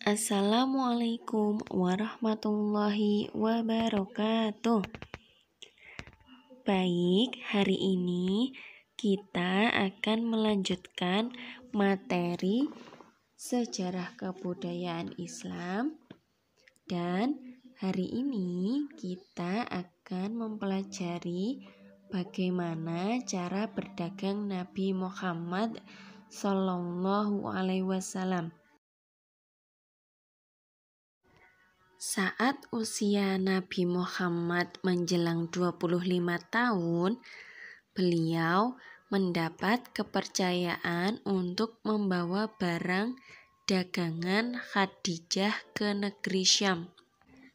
Assalamualaikum warahmatullahi wabarakatuh. Baik, hari ini kita akan melanjutkan materi sejarah kebudayaan Islam. Dan hari ini kita akan mempelajari bagaimana cara berdagang Nabi Muhammad SAW. Saat usia Nabi Muhammad menjelang 25 tahun, beliau mendapat kepercayaan untuk membawa barang dagangan Khadijah ke negeri Syam.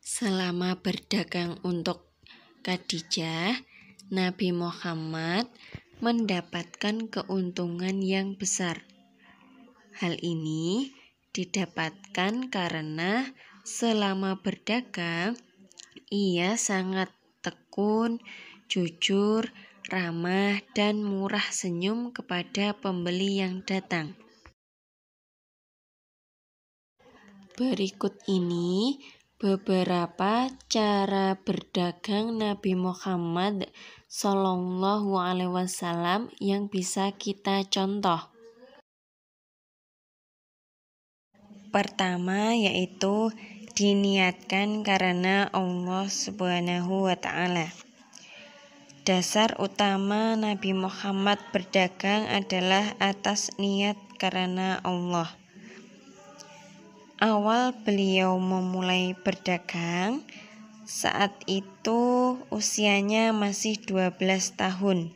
Selama berdagang untuk Khadijah, Nabi Muhammad mendapatkan keuntungan yang besar. Hal ini didapatkan karena selama berdagang, ia sangat tekun, jujur, ramah, dan murah senyum kepada pembeli yang datang. Berikut ini beberapa cara berdagang Nabi Muhammad SAW yang bisa kita contoh. Pertama yaitu diniatkan karena Allah Subhanahu wa Ta'ala. Dasar utama Nabi Muhammad berdagang adalah atas niat karena Allah. Awal beliau memulai berdagang, saat itu usianya masih 12 tahun.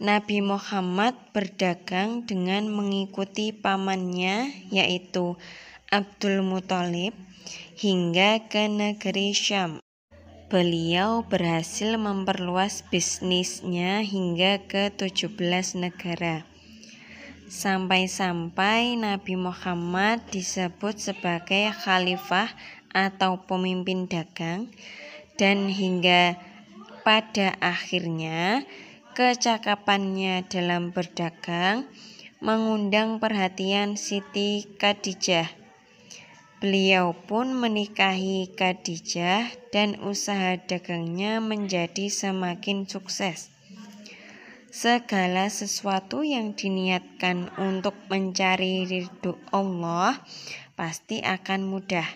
Nabi Muhammad berdagang dengan mengikuti pamannya yaitu Abdul Muthalib hingga ke negeri Syam. Beliau berhasil memperluas bisnisnya hingga ke 17 negara. Sampai-sampai Nabi Muhammad disebut sebagai khalifah atau pemimpin dagang, dan hingga pada akhirnya kecakapannya dalam berdagang mengundang perhatian Siti Khadijah. Beliau pun menikahi Khadijah dan usaha dagangnya menjadi semakin sukses. Segala sesuatu yang diniatkan untuk mencari ridho Allah pasti akan mudah.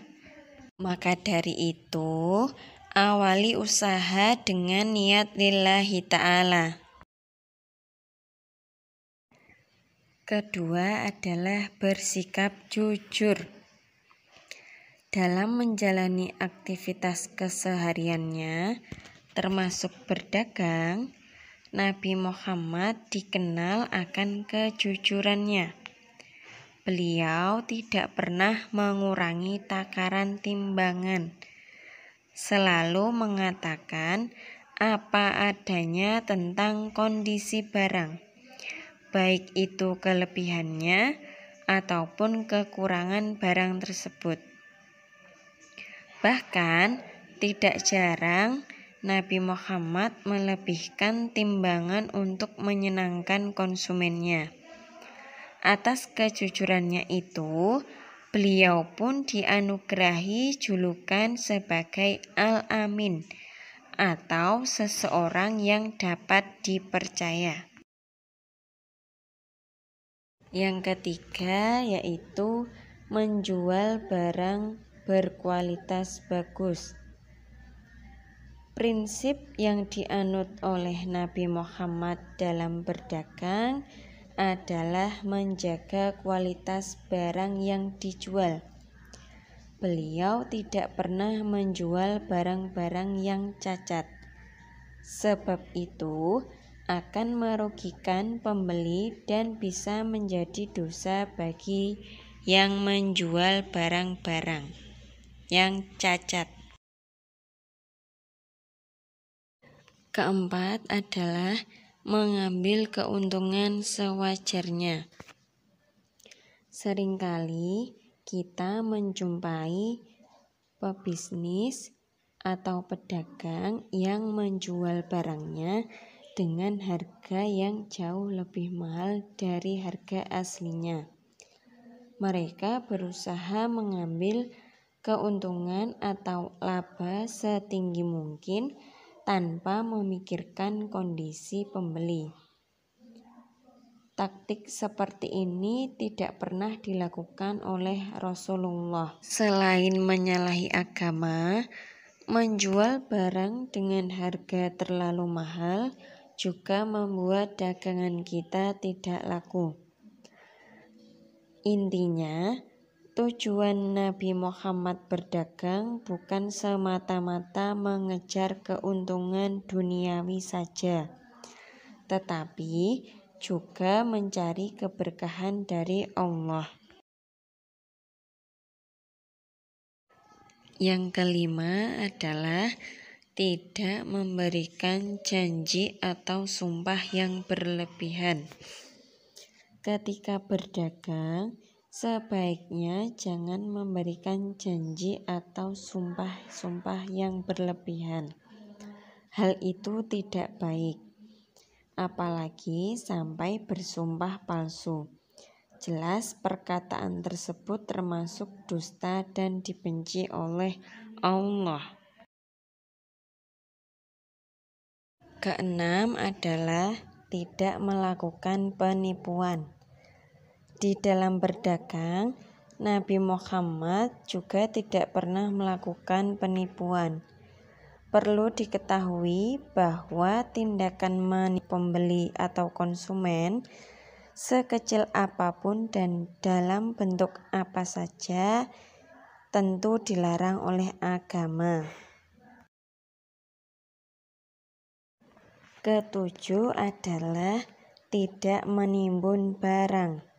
Maka dari itu, awali usaha dengan niat lillahi ta'ala. Kedua adalah bersikap jujur. Dalam menjalani aktivitas kesehariannya, termasuk berdagang, Nabi Muhammad dikenal akan kejujurannya. Beliau tidak pernah mengurangi takaran timbangan, selalu mengatakan apa adanya tentang kondisi barang, baik itu kelebihannya ataupun kekurangan barang tersebut. Bahkan tidak jarang Nabi Muhammad melebihkan timbangan untuk menyenangkan konsumennya. Atas kejujurannya itu, beliau pun dianugerahi julukan sebagai Al-Amin atau seseorang yang dapat dipercaya. Yang ketiga yaitu menjual barang berkualitas bagus. Prinsip yang dianut oleh Nabi Muhammad dalam berdagang adalah menjaga kualitas barang yang dijual. Beliau tidak pernah menjual barang-barang yang cacat. Sebab itu akan merugikan pembeli dan bisa menjadi dosa bagi yang menjual barang-barang yang cacat. Keempat adalah mengambil keuntungan sewajarnya. Seringkali kita menjumpai pebisnis atau pedagang yang menjual barangnya dengan harga yang jauh lebih mahal dari harga aslinya. Mereka berusaha mengambil keuntungan atau laba setinggi mungkin tanpa memikirkan kondisi pembeli. Taktik seperti ini tidak pernah dilakukan oleh Rasulullah. Selain menyalahi agama, menjual barang dengan harga terlalu mahal juga membuat dagangan kita tidak laku. Intinya, tujuan Nabi Muhammad berdagang bukan semata-mata mengejar keuntungan duniawi saja, tetapi juga mencari keberkahan dari Allah. Yang kelima adalah tidak memberikan janji atau sumpah yang berlebihan. Ketika berdagang, sebaiknya jangan memberikan janji atau sumpah-sumpah yang berlebihan. Hal itu tidak baik, apalagi sampai bersumpah palsu. Jelas perkataan tersebut termasuk dusta dan dibenci oleh Allah. Keenam adalah tidak melakukan penipuan. Di dalam berdagang, Nabi Muhammad juga tidak pernah melakukan penipuan. Perlu diketahui bahwa tindakan menipu pembeli atau konsumen, sekecil apapun dan dalam bentuk apa saja, tentu dilarang oleh agama. Ketujuh adalah tidak menimbun barang.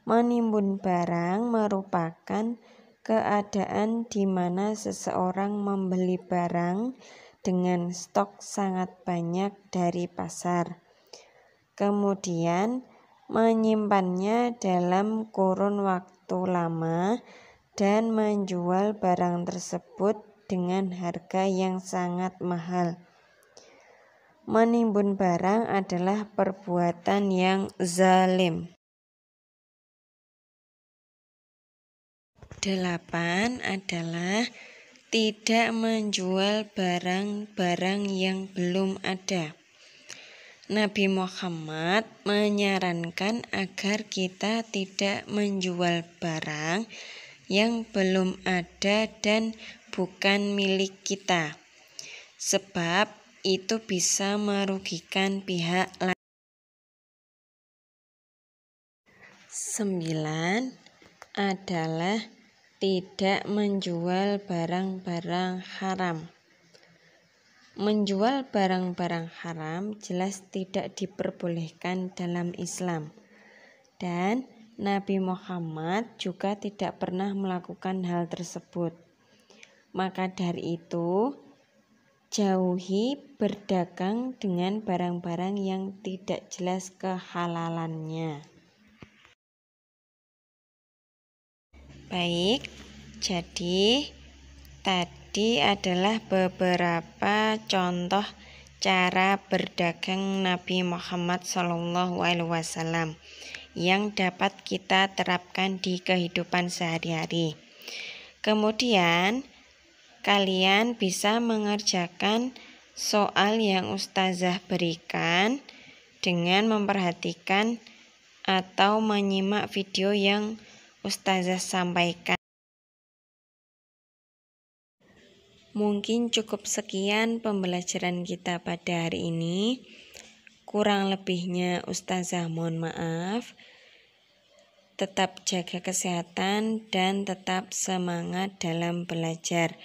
Menimbun barang merupakan keadaan di mana seseorang membeli barang dengan stok sangat banyak dari pasar, kemudian menyimpannya dalam kurun waktu lama dan menjual barang tersebut dengan harga yang sangat mahal. Menimbun barang adalah perbuatan yang zalim. 8 adalah tidak menjual barang-barang yang belum ada. Nabi Muhammad menyarankan agar kita tidak menjual barang yang belum ada dan bukan milik kita, sebab itu bisa merugikan pihak lain. 9 adalah tidak menjual barang-barang haram. Menjual barang-barang haram jelas tidak diperbolehkan dalam Islam, dan Nabi Muhammad juga tidak pernah melakukan hal tersebut. Maka dari itu, jauhi berdagang dengan barang-barang yang tidak jelas kehalalannya. Baik, jadi tadi adalah beberapa contoh cara berdagang Nabi Muhammad SAW yang dapat kita terapkan di kehidupan sehari-hari. Kemudian kalian bisa mengerjakan soal yang Ustazah berikan dengan memperhatikan atau menyimak video yang Ustazah sampaikan. Mungkin cukup sekian pembelajaran kita pada hari ini. Kurang lebihnya Ustazah mohon maaf. Tetap jaga kesehatan dan tetap semangat dalam belajar.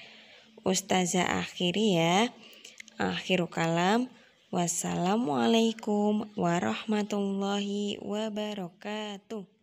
Ustazah akhiri ya. Akhirul kalam. Wassalamualaikum warahmatullahi wabarakatuh.